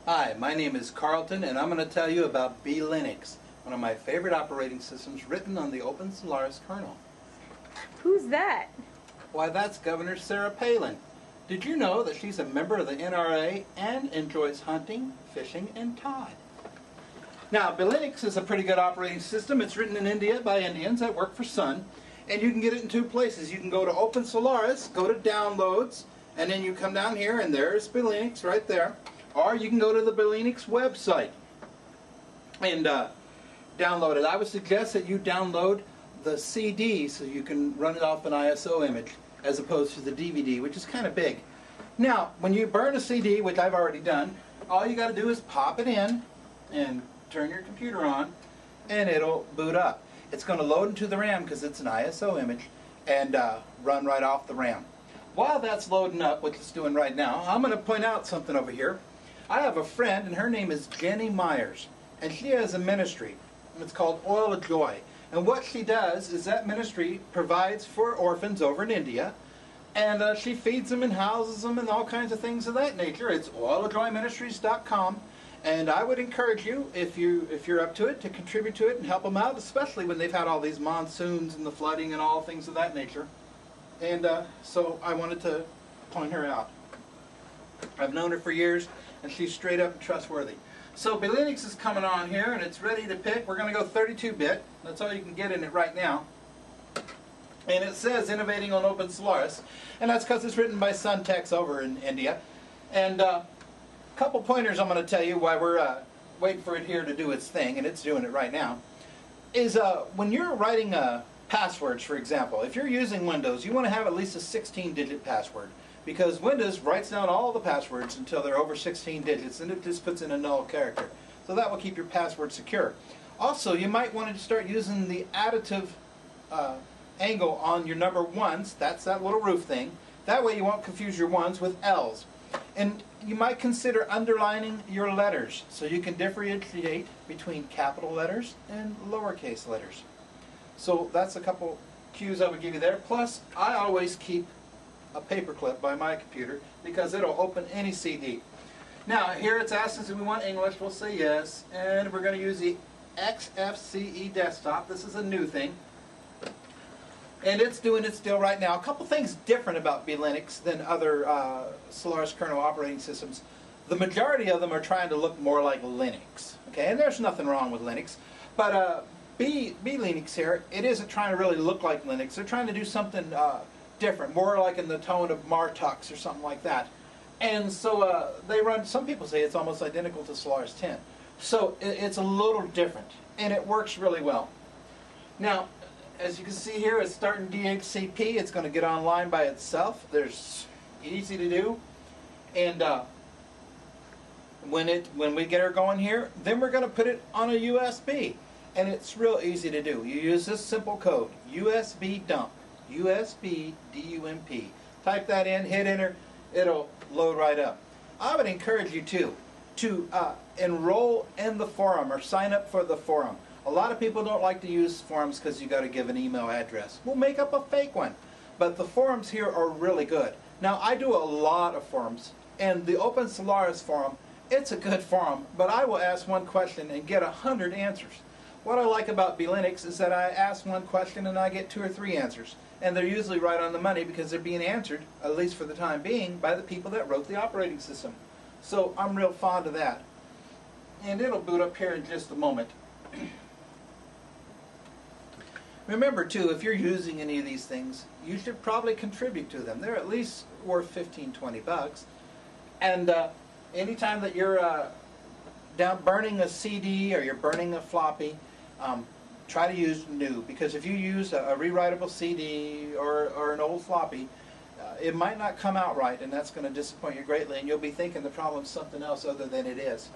Hi, my name is Carlton and I'm going to tell you about BeleniX, one of my favorite operating systems written on the Open Solaris kernel. Who's that? Why, that's Governor Sarah Palin. Did you know that she's a member of the NRA and enjoys hunting, fishing, and tide? Now, BeleniX is a pretty good operating system. It's written in India by Indians that work for Sun, and you can get it in two places. You can go to Open Solaris, go to Downloads, and then you come down here and there's BeleniX right there. Or you can go to the BeleniX website and download it. I would suggest that you download the CD so you can run it off an ISO image as opposed to the DVD, which is kind of big. Now, when you burn a CD, which I've already done, all you got to do is pop it in and turn your computer on and it'll boot up. It's going to load into the RAM because it's an ISO image and run right off the RAM. While that's loading up, which it's doing right now, I'm going to point out something over here. I have a friend, and her name is Jenny Myers, and she has a ministry, and it's called Oil of Joy. And what she does is that ministry provides for orphans over in India, and she feeds them and houses them and all kinds of things of that nature. It's oilofjoyministries.com, and I would encourage you, if you're up to it, to contribute to it and help them out, especially when they've had all these monsoons and the flooding and all things of that nature. And so I wanted to point her out. I've known her for years, and she's straight up and trustworthy. So BeleniX is coming on here, and it's ready to pick. We're going to go 32-bit. That's all you can get in it right now. And it says Innovating on Open Solaris, and that's because it's written by Sun Techs over in India. And a couple pointers I'm going to tell you why we're waiting for it here to do its thing, and it's doing it right now, is when you're writing passwords, for example, if you're using Windows, you want to have at least a 16-digit password. Because Windows writes down all the passwords until they're over 16 digits, and it just puts in a null character. So that will keep your password secure. Also, you might want to start using the additive angle on your number ones. That's that little roof thing. That way you won't confuse your ones with L's. And you might consider underlining your letters so you can differentiate between capital letters and lowercase letters. So that's a couple cues I would give you there. Plus, I always keep a paperclip by my computer because it'll open any CD. Now here it's asking us if we want English. We'll say yes, and we're going to use the XFCE desktop. This is a new thing, and it's doing its deal right now. A couple things different about BeleniX than other Solaris kernel operating systems. The majority of them are trying to look more like Linux. Okay, and there's nothing wrong with Linux, but BeleniX here, it isn't trying to really look like Linux. They're trying to do something different, more like in the tone of Martux or something like that. And so they run, some people say it's almost identical to Solaris 10. So it's a little different, and it works really well. Now, as you can see here, it's starting DHCP. It's going to get online by itself. There's easy to do. And when we get her going here, then we're going to put it on a USB. And it's real easy to do. You use this simple code, USB dump. USB DUMP. Type that in, hit enter, it'll load right up. I would encourage you to enroll in the forum or sign up for the forum. A lot of people don't like to use forums because you got to give an email address. We'll make up a fake one. But the forums here are really good. Now I do a lot of forums, and the Open Solaris forum, it's a good forum, but I will ask one question and get 100 answers. What I like about BeleniX is that I ask one question and I get 2 or 3 answers. And they're usually right on the money because they're being answered, at least for the time being, by the people that wrote the operating system. So I'm real fond of that. And it'll boot up here in just a moment. Remember too, if you're using any of these things, you should probably contribute to them. They're at least worth 15, 20 bucks. And anytime that you're down burning a CD or you're burning a floppy, try to use new, because if you use a rewritable CD or an old floppy, it might not come out right, and that's going to disappoint you greatly, and you'll be thinking the problem's something else other than it is.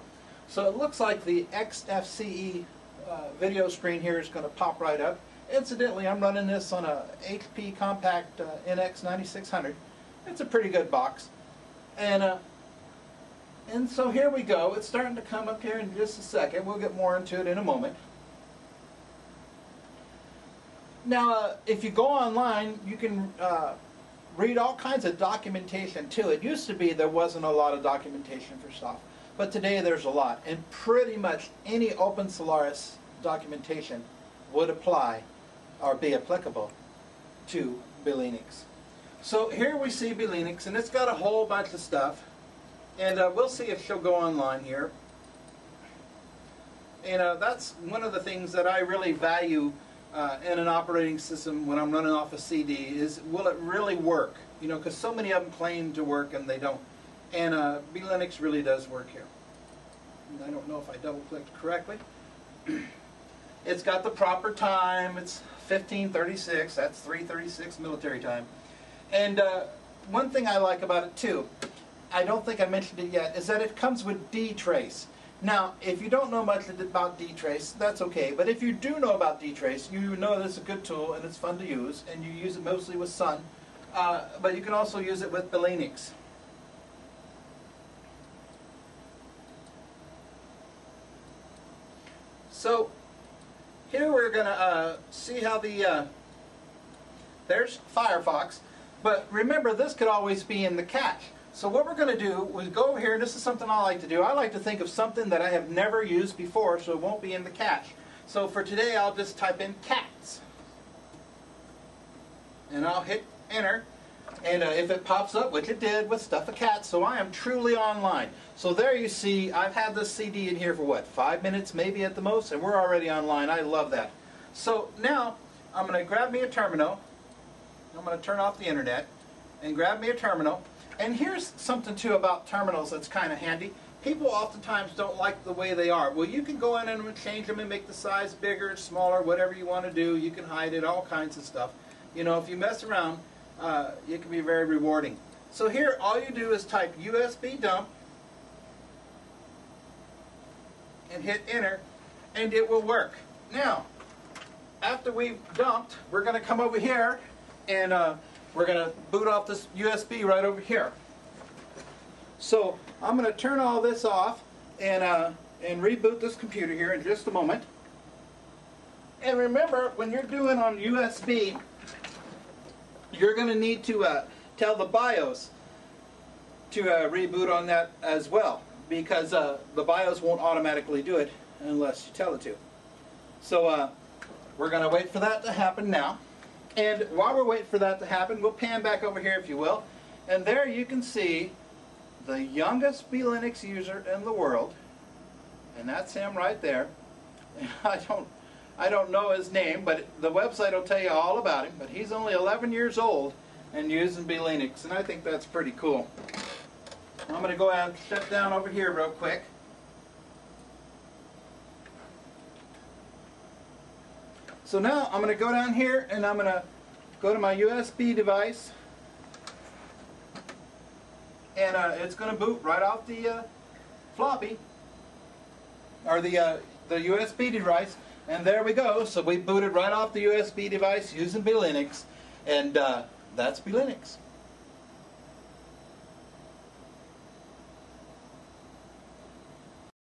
So it looks like the XFCE video screen here is going to pop right up. Incidentally, I'm running this on a HP Compact NX 9600. It's a pretty good box. And so here we go. It's starting to come up here in just a second. We'll get more into it in a moment. Now, if you go online, you can read all kinds of documentation too. It used to be there wasn't a lot of documentation for stuff. but today there's a lot, and pretty much any Open Solaris documentation would apply or be applicable to BeleniX. So here we see BeleniX, and it's got a whole bunch of stuff, and we'll see if she'll go online here. And that's one of the things that I really value in an operating system when I'm running off a CD is, will it really work? You know, because so many of them claim to work and they don't. And BeleniX really does work here. And I don't know if I double-clicked correctly. It's got the proper time. It's 15:36. That's 3:36 military time. And one thing I like about it too, I don't think I mentioned it yet, is that it comes with dtrace. Now, if you don't know much about dtrace, that's okay. But if you do know about dtrace, you know that it's a good tool and it's fun to use, and you use it mostly with Sun. But you can also use it with BeleniX. So here we're going to see how the, there's Firefox. But remember, this could always be in the cache. So what we're going to do is go over here, and this is something I like to do. I like to think of something that I have never used before, so it won't be in the cache. So for today, I'll just type in cats. And I'll hit enter. And if it pops up, which it did with Stuff a Cat, so I am truly online. So there you see, I've had this CD in here for what, 5 minutes maybe at the most, and we're already online. I love that. So now, I'm going to grab me a terminal. I'm going to turn off the internet and grab me a terminal. And here's something too about terminals that's kind of handy. People oftentimes don't like the way they are. Well, you can go in and change them and make the size bigger, smaller, whatever you want to do. You can hide it, all kinds of stuff. You know, if you mess around, it can be very rewarding. So here, all you do is type USB dump and hit enter, and it will work. Now, after we've dumped, we're going to come over here and we're going to boot off this USB right over here. So I'm going to turn all this off and reboot this computer here in just a moment. And remember, when you're doing on USB, you're going to need to tell the BIOS to reboot on that as well, because the BIOS won't automatically do it unless you tell it to. So we're going to wait for that to happen now. And while we're waiting for that to happen, we'll pan back over here if you will. And there you can see the youngest BeleniX user in the world. And that's him right there. And I don't know his name, but the website will tell you all about him. But he's only 11 years old and using BeleniX, and I think that's pretty cool. I'm going to go ahead and shut down over here real quick. So now I'm going to go down here and I'm going to go to my USB device, and it's going to boot right off the floppy, or the USB device. And there we go. So we booted right off the USB device using BeleniX, and that's BeleniX.